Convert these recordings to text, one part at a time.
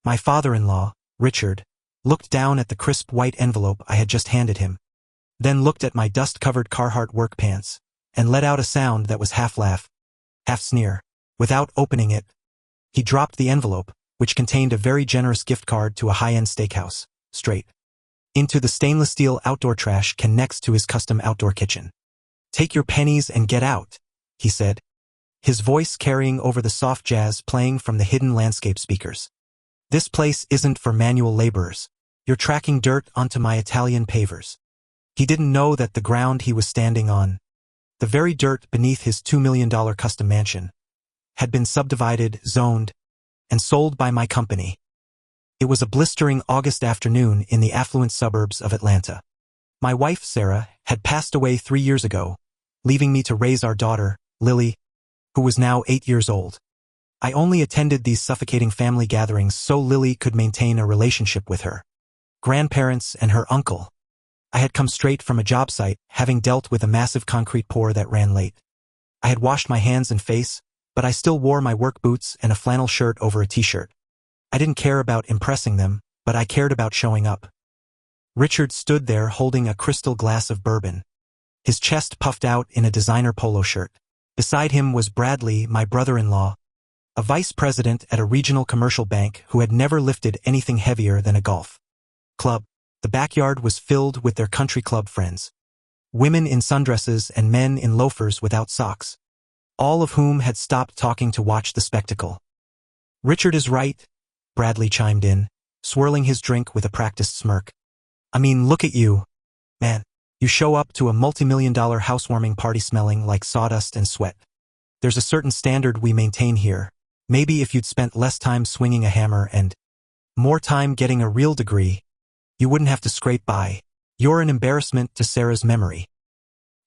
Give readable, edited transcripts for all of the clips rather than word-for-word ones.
My father-in-law, Richard, looked down at the crisp white envelope I had just handed him, then looked at my dust-covered Carhartt work pants, and let out a sound that was half laugh, half sneer. Without opening it, he dropped the envelope, which contained a very generous gift card to a high-end steakhouse, straight into the stainless steel outdoor trash can next to his custom outdoor kitchen. "Take your pennies and get out," he said, his voice carrying over the soft jazz playing from the hidden landscape speakers. "This place isn't for manual laborers. You're tracking dirt onto my Italian pavers." He didn't know that the ground he was standing on, the very dirt beneath his $2 million custom mansion, had been subdivided, zoned, and sold by my company. It was a blistering August afternoon in the affluent suburbs of Atlanta. My wife, Sarah, had passed away 3 years ago, leaving me to raise our daughter, Lily, who was now 8 years old. I only attended these suffocating family gatherings so Lily could maintain a relationship with her grandparents and her uncle. I had come straight from a job site, having dealt with a massive concrete pour that ran late. I had washed my hands and face, but I still wore my work boots and a flannel shirt over a t-shirt. I didn't care about impressing them, but I cared about showing up. Richard stood there holding a crystal glass of bourbon, his chest puffed out in a designer polo shirt. Beside him was Bradley, my brother-in-law, a vice president at a regional commercial bank who had never lifted anything heavier than a golf club. The backyard was filled with their country club friends, women in sundresses and men in loafers without socks, all of whom had stopped talking to watch the spectacle. "Richard is right," Bradley chimed in, swirling his drink with a practiced smirk. "I mean, look at you, man. You show up to a multi-million-dollar housewarming party smelling like sawdust and sweat. There's a certain standard we maintain here. Maybe if you'd spent less time swinging a hammer and more time getting a real degree, you wouldn't have to scrape by. You're an embarrassment to Sarah's memory."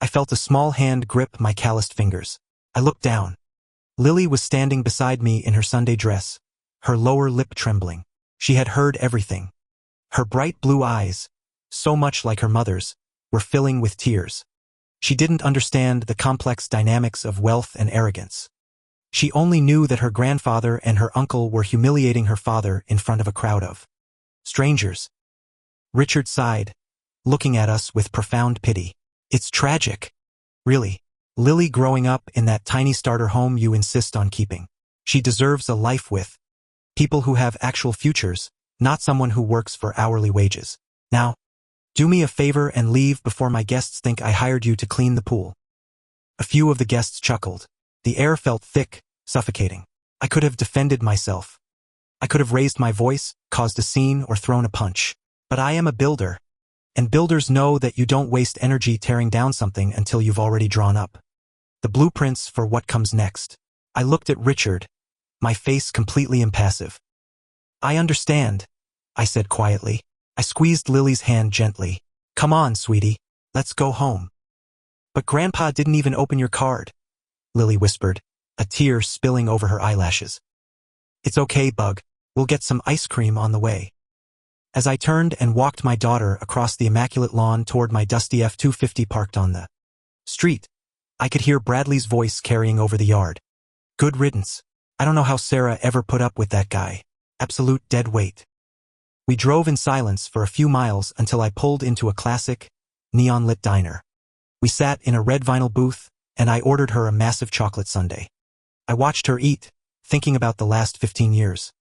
I felt a small hand grip my calloused fingers. I looked down. Lily was standing beside me in her Sunday dress, her lower lip trembling. She had heard everything. Her bright blue eyes, so much like her mother's, were filling with tears. She didn't understand the complex dynamics of wealth and arrogance. She only knew that her grandfather and her uncle were humiliating her father in front of a crowd of strangers. Richard sighed, looking at us with profound pity. "It's tragic. Really. Lily growing up in that tiny starter home you insist on keeping. She deserves a life with people who have actual futures, not someone who works for hourly wages. Now, do me a favor and leave before my guests think I hired you to clean the pool." A few of the guests chuckled. The air felt thick, suffocating. I could have defended myself. I could have raised my voice, caused a scene, or thrown a punch. But I am a builder, and builders know that you don't waste energy tearing down something until you've already drawn up the blueprints for what comes next. I looked at Richard, my face completely impassive. "I understand," I said quietly. I squeezed Lily's hand gently. "Come on, sweetie, let's go home." "But Grandpa didn't even open your card," Lily whispered, a tear spilling over her eyelashes. "It's okay, Bug. We'll get some ice cream on the way." As I turned and walked my daughter across the immaculate lawn toward my dusty F-250 parked on the street, I could hear Bradley's voice carrying over the yard. "Good riddance. I don't know how Sarah ever put up with that guy. Absolute dead weight." We drove in silence for a few miles until I pulled into a classic, neon-lit diner. We sat in a red vinyl booth, and I ordered her a massive chocolate sundae. I watched her eat, thinking about the last 15 years.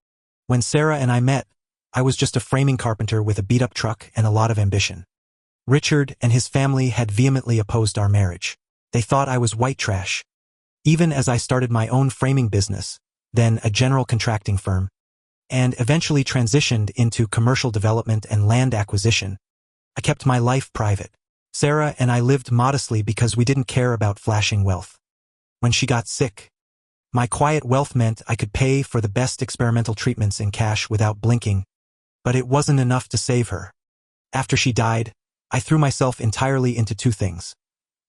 When Sarah and I met, I was just a framing carpenter with a beat-up truck and a lot of ambition. Richard and his family had vehemently opposed our marriage. They thought I was white trash. Even as I started my own framing business, then a general contracting firm, and eventually transitioned into commercial development and land acquisition, I kept my life private. Sarah and I lived modestly because we didn't care about flashing wealth. When she got sick, my quiet wealth meant I could pay for the best experimental treatments in cash without blinking, but it wasn't enough to save her. After she died, I threw myself entirely into two things: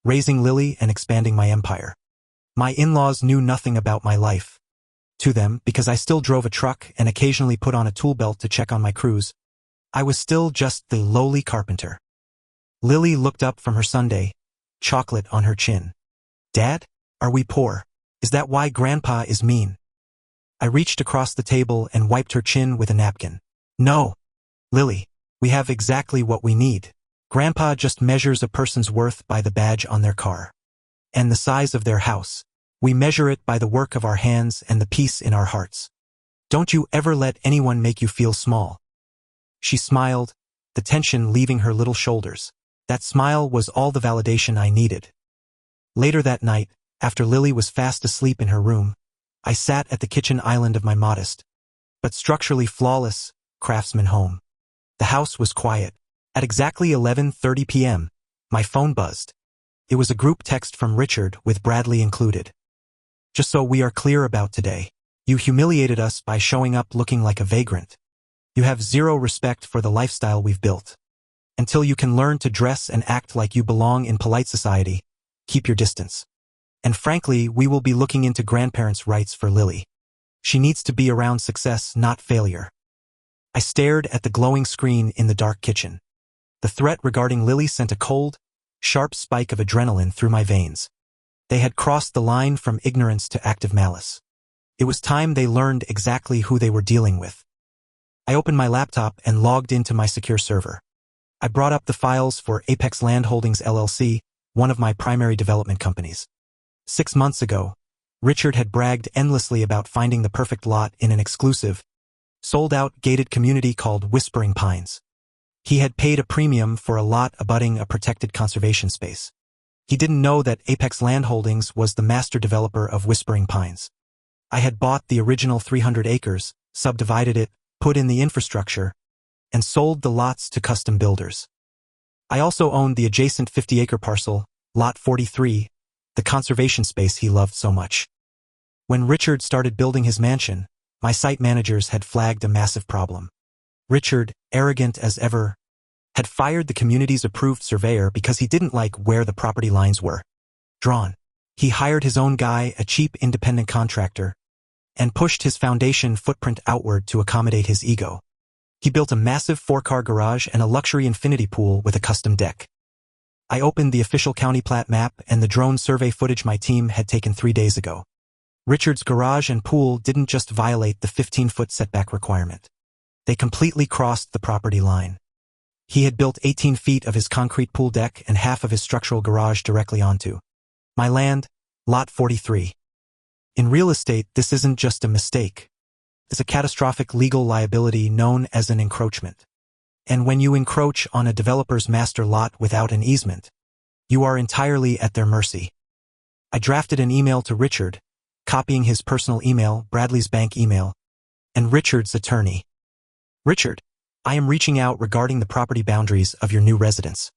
raising Lily and expanding my empire. My in-laws knew nothing about my life. To them, because I still drove a truck and occasionally put on a tool belt to check on my crews, I was still just the lowly carpenter. Lily looked up from her sundae, chocolate on her chin. "Dad, are we poor? Is that why Grandpa is mean?" I reached across the table and wiped her chin with a napkin. No, Lily, we have exactly what we need. Grandpa just measures a person's worth by the badge on their car. And the size of their house. We measure it by the work of our hands and the peace in our hearts. Don't you ever let anyone make you feel small. She smiled, the tension leaving her little shoulders. That smile was all the validation I needed. Later that night, after Lily was fast asleep in her room, I sat at the kitchen island of my modest, but structurally flawless, craftsman home. The house was quiet. At exactly 11:30 p.m., my phone buzzed. It was a group text from Richard with Bradley included. Just so we are clear about today, you humiliated us by showing up looking like a vagrant. You have zero respect for the lifestyle we've built. Until you can learn to dress and act like you belong in polite society, keep your distance. And frankly, we will be looking into grandparents' rights for Lily. She needs to be around success, not failure. I stared at the glowing screen in the dark kitchen. The threat regarding Lily sent a cold, sharp spike of adrenaline through my veins. They had crossed the line from ignorance to active malice. It was time they learned exactly who they were dealing with. I opened my laptop and logged into my secure server. I brought up the files for Apex Land Holdings LLC, one of my primary development companies. 6 months ago, Richard had bragged endlessly about finding the perfect lot in an exclusive, sold-out gated community called Whispering Pines. He had paid a premium for a lot abutting a protected conservation space. He didn't know that Apex Land Holdings was the master developer of Whispering Pines. I had bought the original 300 acres, subdivided it, put in the infrastructure, and sold the lots to custom builders. I also owned the adjacent 50-acre parcel, Lot 43, the conservation space he loved so much. When Richard started building his mansion, my site managers had flagged a massive problem. Richard, arrogant as ever, had fired the community's approved surveyor because he didn't like where the property lines were drawn. He hired his own guy, a cheap independent contractor, and pushed his foundation footprint outward to accommodate his ego. He built a massive 4-car garage and a luxury infinity pool with a custom deck. I opened the official county plat map and the drone survey footage my team had taken 3 days ago. Richard's garage and pool didn't just violate the 15-foot setback requirement. They completely crossed the property line. He had built 18 feet of his concrete pool deck and half of his structural garage directly onto my land, Lot 43. In real estate, this isn't just a mistake. It's a catastrophic legal liability known as an encroachment. And when you encroach on a developer's master lot without an easement, you are entirely at their mercy. I drafted an email to Richard, copying his personal email, Bradley's bank email, and Richard's attorney. Richard, I am reaching out regarding the property boundaries of your new residence.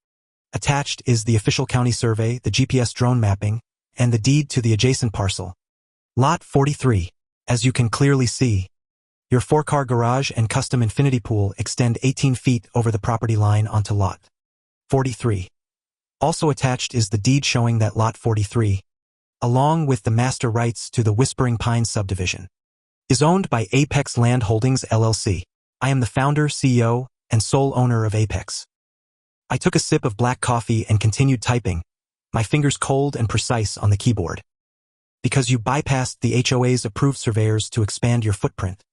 Attached is the official county survey, the GPS drone mapping, and the deed to the adjacent parcel, Lot 43. As you can clearly see, your 4-car garage and custom infinity pool extend 18 feet over the property line onto Lot 43. Also attached is the deed showing that Lot 43, along with the master rights to the Whispering Pines subdivision, is owned by Apex Land Holdings LLC. I am the founder, CEO, and sole owner of Apex. I took a sip of black coffee and continued typing, my fingers cold and precise on the keyboard. Because you bypassed the HOA's approved surveyors to expand your footprint,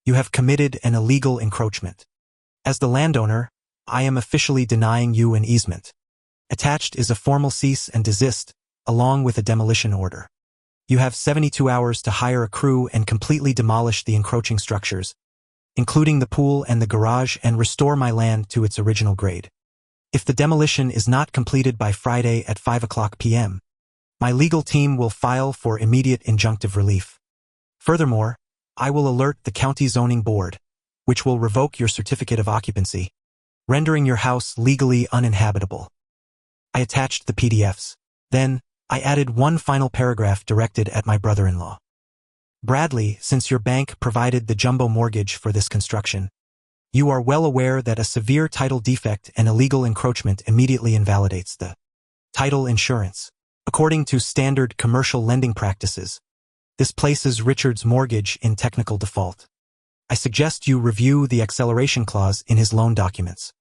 you have committed an illegal encroachment. As the landowner, I am officially denying you an easement. Attached is a formal cease and desist, along with a demolition order. You have 72 hours to hire a crew and completely demolish the encroaching structures, including the pool and the garage, and restore my land to its original grade. If the demolition is not completed by Friday at 5:00 p.m., my legal team will file for immediate injunctive relief. Furthermore, I will alert the county zoning board, which will revoke your certificate of occupancy, rendering your house legally uninhabitable. I attached the PDFs. Then, I added one final paragraph directed at my brother-in-law. Bradley, since your bank provided the jumbo mortgage for this construction, you are well aware that a severe title defect and illegal encroachment immediately invalidates the title insurance. According to standard commercial lending practices, this places Richard's mortgage in technical default. I suggest you review the acceleration clause in his loan documents.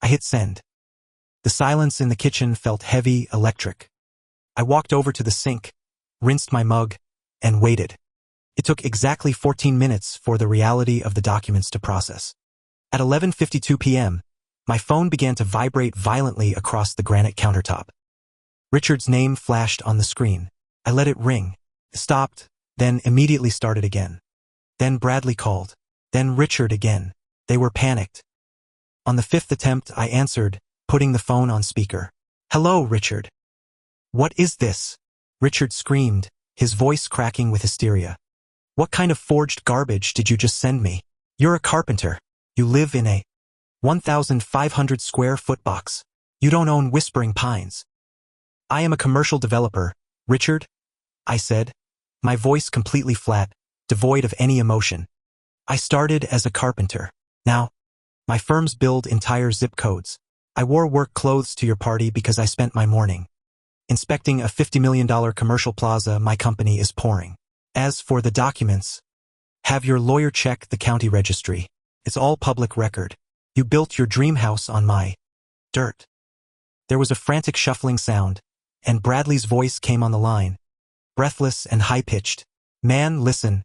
I hit send. The silence in the kitchen felt heavy, electric. I walked over to the sink, rinsed my mug, and waited. It took exactly 14 minutes for the reality of the documents to process. At 11:52 p.m., my phone began to vibrate violently across the granite countertop. Richard's name flashed on the screen. I let it ring, stopped, then immediately started again. Then Bradley called. Then Richard again. They were panicked. On the fifth attempt, I answered, putting the phone on speaker. "Hello, Richard." "What is this?" Richard screamed, his voice cracking with hysteria. "What kind of forged garbage did you just send me? You're a carpenter. You live in a 1,500 square foot box. You don't own Whispering Pines." "I am a commercial developer, Richard," I said, my voice completely flat, devoid of any emotion. "I started as a carpenter. Now, my firms build entire zip codes. I wore work clothes to your party because I spent my morning inspecting a $50 million commercial plaza my company is pouring. As for the documents, have your lawyer check the county registry. It's all public record. You built your dream house on my dirt." There was a frantic shuffling sound, and Bradley's voice came on the line, breathless and high-pitched. "Man, listen.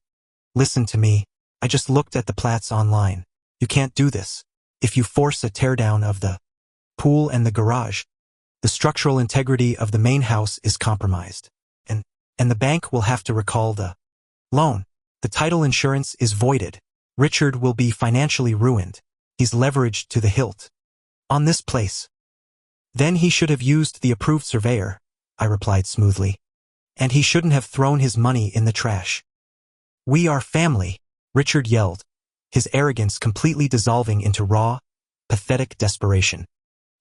Listen to me. I just looked at the plats online. You can't do this. If you force a teardown of the pool and the garage, the structural integrity of the main house is compromised. And the bank will have to recall the loan. The title insurance is voided. Richard will be financially ruined. He's leveraged to the hilt on this place." "Then he should have used the approved surveyor," I replied smoothly. "And he shouldn't have thrown his money in the trash." "We are family," Richard yelled, his arrogance completely dissolving into raw, pathetic desperation.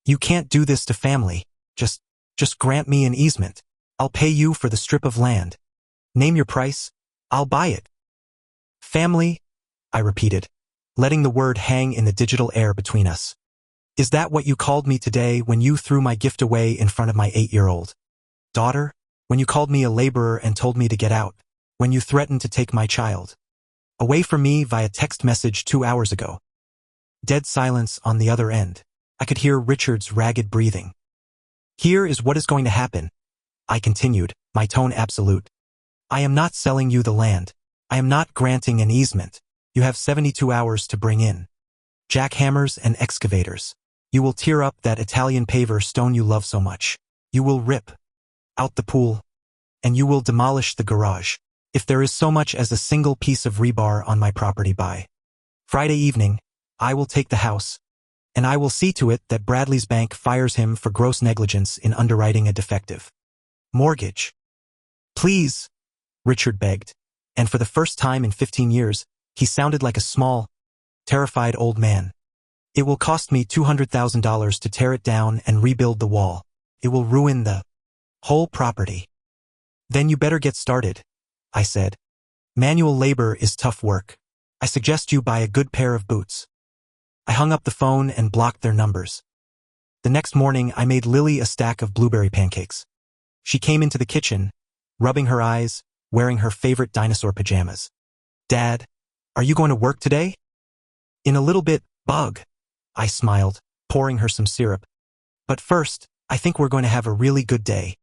"You can't do this to family. Just grant me an easement. I'll pay you for the strip of land. Name your price. I'll buy it." "Family," I repeated, letting the word hang in the digital air between us. "Is that what you called me today when you threw my gift away in front of my 8-year-old daughter? When you called me a laborer and told me to get out? When you threatened to take my child away from me via text message 2 hours ago?" Dead silence on the other end. I could hear Richard's ragged breathing. "Here is what is going to happen," I continued, my tone absolute. "I am not selling you the land. I am not granting an easement. You have 72 hours to bring in jackhammers and excavators. You will tear up that Italian paver stone you love so much. You will rip out the pool, and you will demolish the garage. If there is so much as a single piece of rebar on my property by Friday evening, I will take the house, and I will see to it that Bradley's bank fires him for gross negligence in underwriting a defective mortgage." "Please," Richard begged, and for the first time in 15 years, he sounded like a small, terrified old man. "It will cost me $200,000 to tear it down and rebuild the wall. It will ruin the whole property." "Then you better get started," I said. "Manual labor is tough work. I suggest you buy a good pair of boots." I hung up the phone and blocked their numbers. The next morning, I made Lily a stack of blueberry pancakes. She came into the kitchen, rubbing her eyes, wearing her favorite dinosaur pajamas. "Dad, are you going to work today?" "In a little bit, Bug," I smiled, pouring her some syrup. "But first, I think we're going to have a really good day."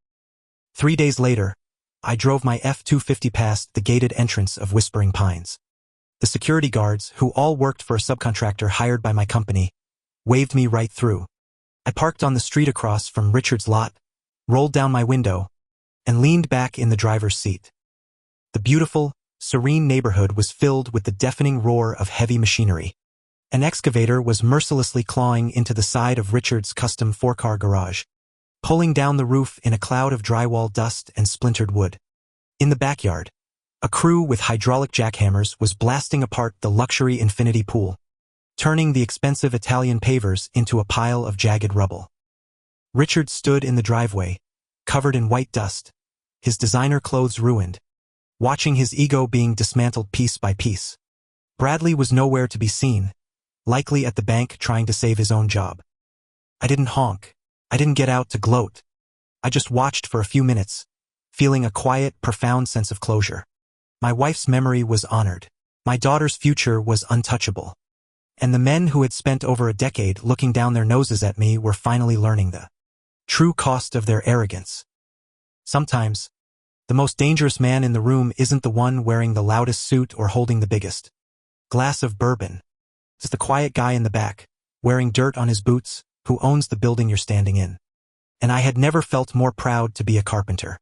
3 days later, I drove my F-250 past the gated entrance of Whispering Pines. The security guards, who all worked for a subcontractor hired by my company, waved me right through. I parked on the street across from Richard's lot, rolled down my window, and leaned back in the driver's seat. The beautiful, serene neighborhood was filled with the deafening roar of heavy machinery. An excavator was mercilessly clawing into the side of Richard's custom 4-car garage, pulling down the roof in a cloud of drywall dust and splintered wood. In the backyard, a crew with hydraulic jackhammers was blasting apart the luxury infinity pool, turning the expensive Italian pavers into a pile of jagged rubble. Richard stood in the driveway, covered in white dust, his designer clothes ruined, watching his ego being dismantled piece by piece. Bradley was nowhere to be seen, likely at the bank trying to save his own job. I didn't honk. I didn't get out to gloat. I just watched for a few minutes, feeling a quiet, profound sense of closure. My wife's memory was honored. My daughter's future was untouchable. And the men who had spent over a decade looking down their noses at me were finally learning the true cost of their arrogance. Sometimes, The most dangerous man in the room isn't the one wearing the loudest suit or holding the biggest glass of bourbon. It's the quiet guy in the back, wearing dirt on his boots, who owns the building you're standing in. And I had never felt more proud to be a carpenter.